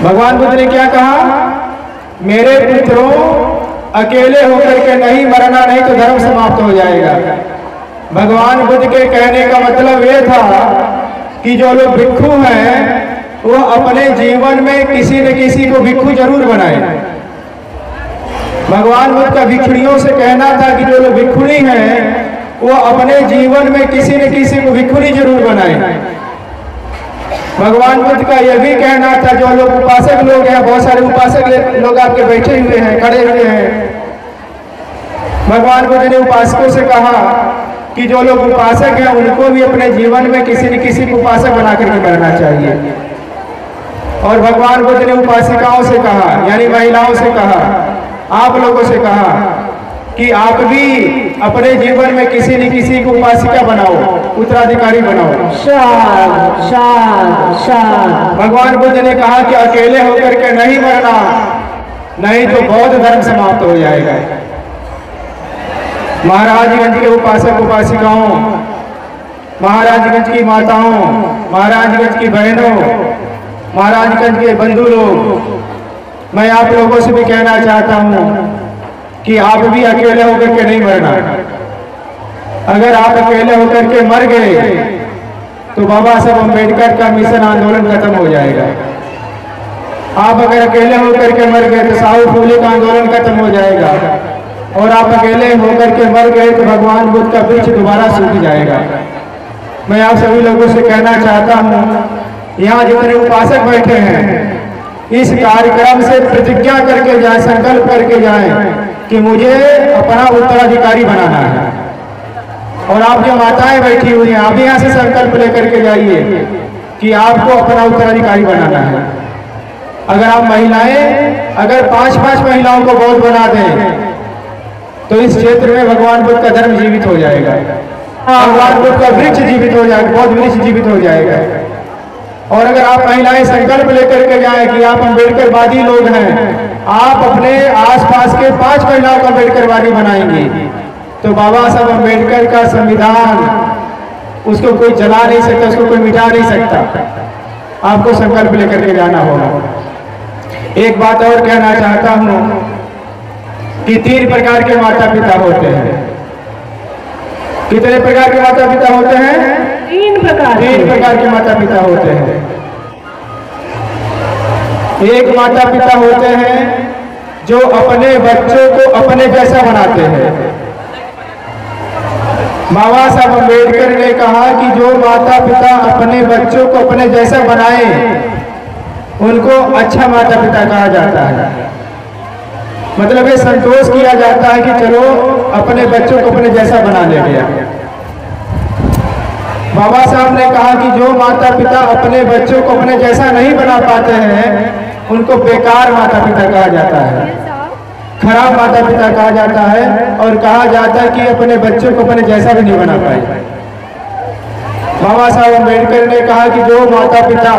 भगवान बुद्ध ने क्या कहा? मेरे पुत्रों, अकेले होकर के नहीं मरना, नहीं तो धर्म समाप्त हो जाएगा। भगवान बुद्ध के कहने का मतलब यह था कि जो लोग भिक्षु हैं वो अपने जीवन में किसी न किसी को भिक्षु जरूर बनाए। भगवान बुद्ध का भिक्षुणियों से कहना था कि जो लोग भिक्षुणी हैं वो अपने जीवन में किसी न किसी को भिक्षुणी जरूर बनाए। भगवान बुद्ध का यह भी कहना था, जो लोग उपासक लोग हैं, बहुत सारे उपासक लोग आपके बैठे हुए हैं, खड़े हुए हैं, भगवान बुद्ध ने उपासकों से कहा कि जो लोग उपासक हैं उनको भी अपने जीवन में किसी न किसी को उपासक बना करके करना चाहिए। और भगवान बुद्ध ने उपासिकाओं से कहा, यानी महिलाओं से कहा, आप लोगों से कहा कि आप भी अपने जीवन में किसी न किसी को उपासिका बनाओ, उत्तराधिकारी बनाओ। शांत शांत शांत। भगवान बुद्ध ने कहा कि अकेले होकर के नहीं मरना, नहीं तो बौद्ध धर्म समाप्त हो जाएगा। महाराजगंज के उपासक उपासिकाओं, महाराजगंज की माताओं, महाराजगंज की बहनों, महाराजगंज के बंधु लोग, मैं आप लोगों से भी कहना चाहता हूं कि आप भी अकेले होकर के नहीं मरना। अगर आप अकेले होकर के मर गए तो बाबा साहब अम्बेडकर का मिशन आंदोलन खत्म हो जाएगा। आप अगर अकेले होकर के मर गए तो साहू फूले का आंदोलन खत्म हो जाएगा। और आप अकेले होकर के मर गए तो भगवान बुद्ध का वृक्ष दोबारा सूख जाएगा। मैं आप सभी लोगों से कहना चाहता हूँ, यहाँ जितने उपासक बैठे हैं इस कार्यक्रम से प्रतिज्ञा करके जाए, संकल्प करके जाए कि मुझे अपना उत्तराधिकारी बनाना है। और आप जो माताएं बैठी हुई हैं, आप यहाँ से संकल्प लेकर के जाइए कि आपको अपना उत्तराधिकारी बनाना है। अगर आप महिलाएं, अगर 5-5 महिलाओं को बौद्ध बना दें तो इस क्षेत्र में भगवान बुद्ध का धर्म जीवित हो जाएगा, भगवान बुद्ध का वृक्ष जीवित हो जाएगा, बौद्ध वृक्ष जीवित हो जाएगा। और अगर आप महिलाएं संकल्प लेकर के जाएं कि आप अम्बेडकरवादी लोग हैं, आप अपने आसपास के 5 महिलाओं को अम्बेडकरवादी बनाएंगे, तो बाबा साहब अम्बेडकर का संविधान उसको कोई जला नहीं सकता, उसको कोई मिटा नहीं सकता। आपको संकल्प लेकर के जाना होगा। एक बात और कहना चाहता हूं कि 3 प्रकार के माता पिता होते हैं। कितने प्रकार के माता पिता होते हैं? 3 प्रकार। 3 प्रकार के माता पिता होते हैं। एक माता पिता होते हैं जो अपने बच्चों को अपने जैसा बनाते हैं। बाबा साहब अम्बेडकर ने कहा कि जो माता पिता अपने बच्चों को अपने जैसा बनाए उनको अच्छा माता पिता कहा जाता है। मतलब ये संतोष किया जाता है कि चलो अपने बच्चों को अपने जैसा बना ले गया। बाबा साहब ने कहा कि जो माता पिता अपने बच्चों को अपने जैसा नहीं बना पाते हैं उनको बेकार माता पिता कहा जाता है, खराब माता पिता कहा जाता है। और कहा जाता है कि अपने बच्चों को अपने जैसा भी नहीं बना पाए। बाबा साहब अम्बेडकर ने कहा कि जो माता पिता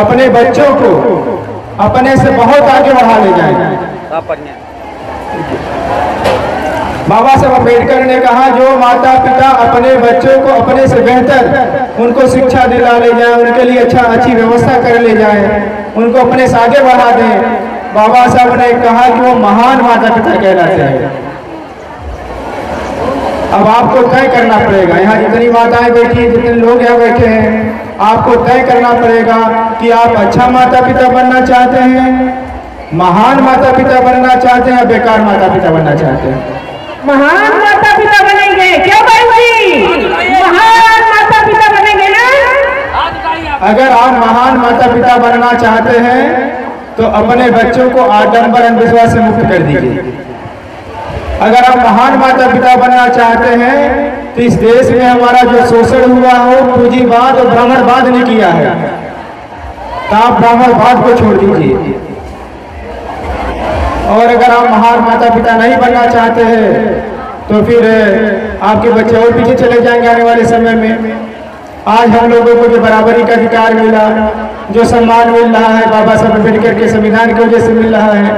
अपने बच्चों को अपने से बहुत आगे बढ़ा ले जाए। बाबा साहब अम्बेडकर ने कहा जो माता पिता अपने बच्चों को अपने से बेहतर उनको शिक्षा दिला ले जाए, उनके लिए अच्छी व्यवस्था कर ले जाए, उनको अपने से आगे बढ़ा दें, बाबा साहब ने कहा कि वो महान माता पिता कहलाते हैं। अब आपको तय करना पड़ेगा, यहाँ जितनी माताएं बैठी हैं, जितने लोग यहाँ बैठे हैं, आपको तय करना पड़ेगा कि आप अच्छा माता पिता बनना चाहते हैं, महान माता पिता बनना चाहते हैं या बेकार माता पिता बनना चाहते हैं। महान माता पिता बनेंगे क्या भाई? महान माता पिता बनेंगे ना। अगर आप महान माता पिता बनना चाहते हैं तो अपने बच्चों को आडंबर अंधविश्वास से मुक्त कर दीजिए। अगर आप महान माता पिता बनना चाहते हैं तो इस देश में हमारा जो शोषण हुआ हो, पूंजीवाद और ब्राह्मणवाद ने किया है, तो आप ब्राह्मणवाद को छोड़ दीजिए। और अगर आप महान माता पिता नहीं बनना चाहते हैं तो फिर आपके बच्चे और पीछे चले जाएंगे आने वाले समय में। आज हम लोगों को जो बराबरी का अधिकार मिला, जो सम्मान मिल रहा है, बाबा साहब अम्बेडकर के संविधान की वजह से मिल रहा है।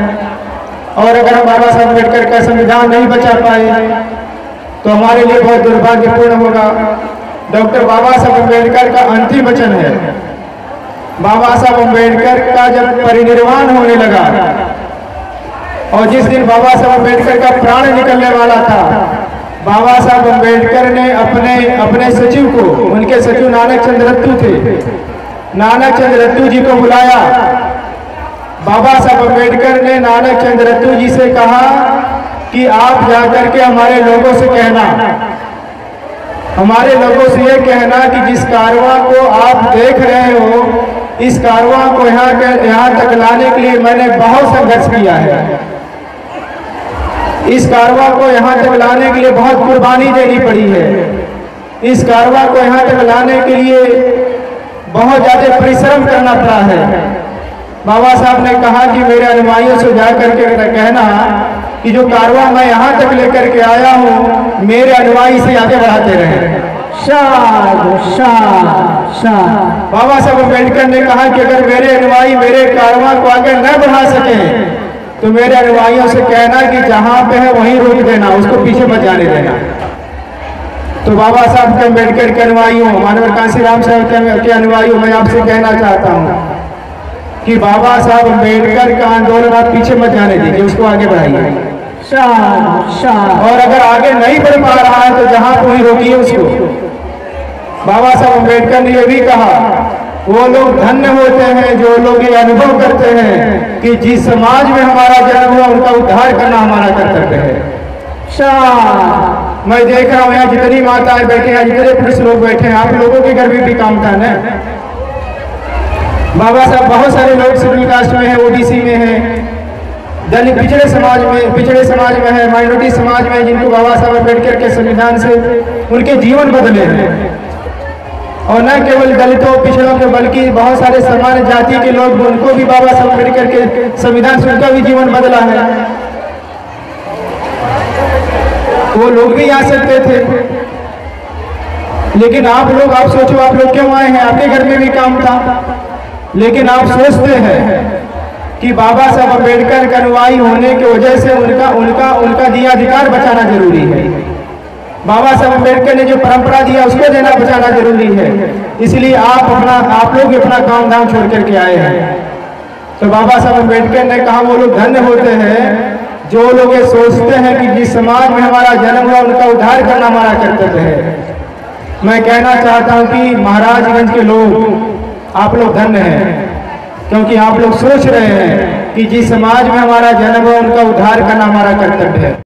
और अगर हम बाबा साहब अम्बेडकर का संविधान नहीं बचा पाए तो हमारे लिए बहुत दुर्भाग्यपूर्ण होगा। डॉक्टर बाबा साहब अम्बेडकर का अंतिम वचन है बाबा साहब अम्बेडकर का जब परिनिर्वाण होने लगा और जिस दिन बाबा साहब अम्बेडकर का प्राण निकलने वाला था, बाबा साहब अम्बेडकर ने अपने सचिव को, उनके सचिव नानक चंद रत्तू थे, नानक चंद रत्तू जी को बुलाया। बाबा साहब अम्बेडकर ने नानक चंद रत्तू जी से कहा कि आप जाकर के हमारे लोगों से कहना, हमारे लोगों से ये कहना कि जिस कारवां को आप देख रहे हो, इस कारवां को यहाँ तक लाने के लिए मैंने बहुत संघर्ष किया है। इस कारवां को यहाँ तक लाने के लिए बहुत कुर्बानी देनी पड़ी है। इस कारवां को यहाँ तक लाने के लिए बहुत ज़्यादा परिश्रम करना पड़ा है। बाबा साहब ने कहा कि मेरे अनुयायियों से जाकर के कहना कि जो कारवां मैं यहाँ तक लेकर के आया हूँ, मेरे अनुयायी से आगे बढ़ाते रहे। बाबा साहब अम्बेडकर ने कहा कि अगर मेरे अनुयायी मेरे कारवां को आगे न बढ़ा सके तो मेरे अनुयायियों से कहना कि जहाँ पे है वहीं रोक देना, उसको पीछे मत जाने देना। तो बाबा साहब के अम्बेडकर के अनुयायियों, मानव कांशीराम साहब के अनुयायियों, मैं आपसे कहना चाहता हूँ कि बाबा साहब अम्बेडकर का आंदोलन आप पीछे मत जाने दीजिए, उसको आगे बढ़ाइए। और अगर आगे नहीं बढ़ पा रहा है तो जहां वहीं रोकिए उसको। बाबा साहब अम्बेडकर ने यह भी कहा, वो लोग धन्य होते हैं जो लोग ये अनुभव करते हैं कि जिस समाज में हमारा जन्म हुआ उनका उद्धार करना हमारा कर्तव्य है। मैं देख रहा हूँ यहाँ जितनी माताएं बैठे हैं, जितने पुरुष लोग बैठे हैं, आप लोगों के घर में भी काम था ना। बाबा साहब बहुत सारे लोग शेड्यूल कास्ट में है, ओबीसी में है, दलित पिछड़े समाज में है, माइनॉरिटी समाज में, जिनको बाबा साहब अम्बेडकर के संविधान से उनके जीवन बदले हैं। और न केवल दलितों पिछड़ों के बल्कि बहुत सारे सामान्य जाति के लोग, उनको भी बाबा साहब अम्बेडकर के संविधान से उनका भी जीवन बदला है। वो लोग भी आ सकते थे, लेकिन आप सोचो, आप लोग क्यों आए हैं? आपके घर में भी काम था, लेकिन आप सोचते हैं कि बाबा साहब अम्बेडकर का अनुयायी होने की वजह से उनका दिया अधिकार बचाना जरूरी है। बाबा साहब अम्बेडकर ने जो परंपरा दिया उसको देना बचाना जरूरी है। इसलिए आप लोग अपना काम धाम छोड़ करके आए हैं। तो बाबा साहब अम्बेडकर ने कहा वो लोग धन्य होते हैं जो लोग ये सोचते हैं कि जिस समाज में हमारा जन्म हुआ उनका उद्धार करना हमारा कर्तव्य है। मैं कहना चाहता हूँ कि महाराजगंज के लोग, आप लोग धन्य हैं, क्योंकि आप लोग सोच रहे हैं कि जिस समाज में हमारा जन्म हुआ उनका उद्धार करना हमारा कर्तव्य है।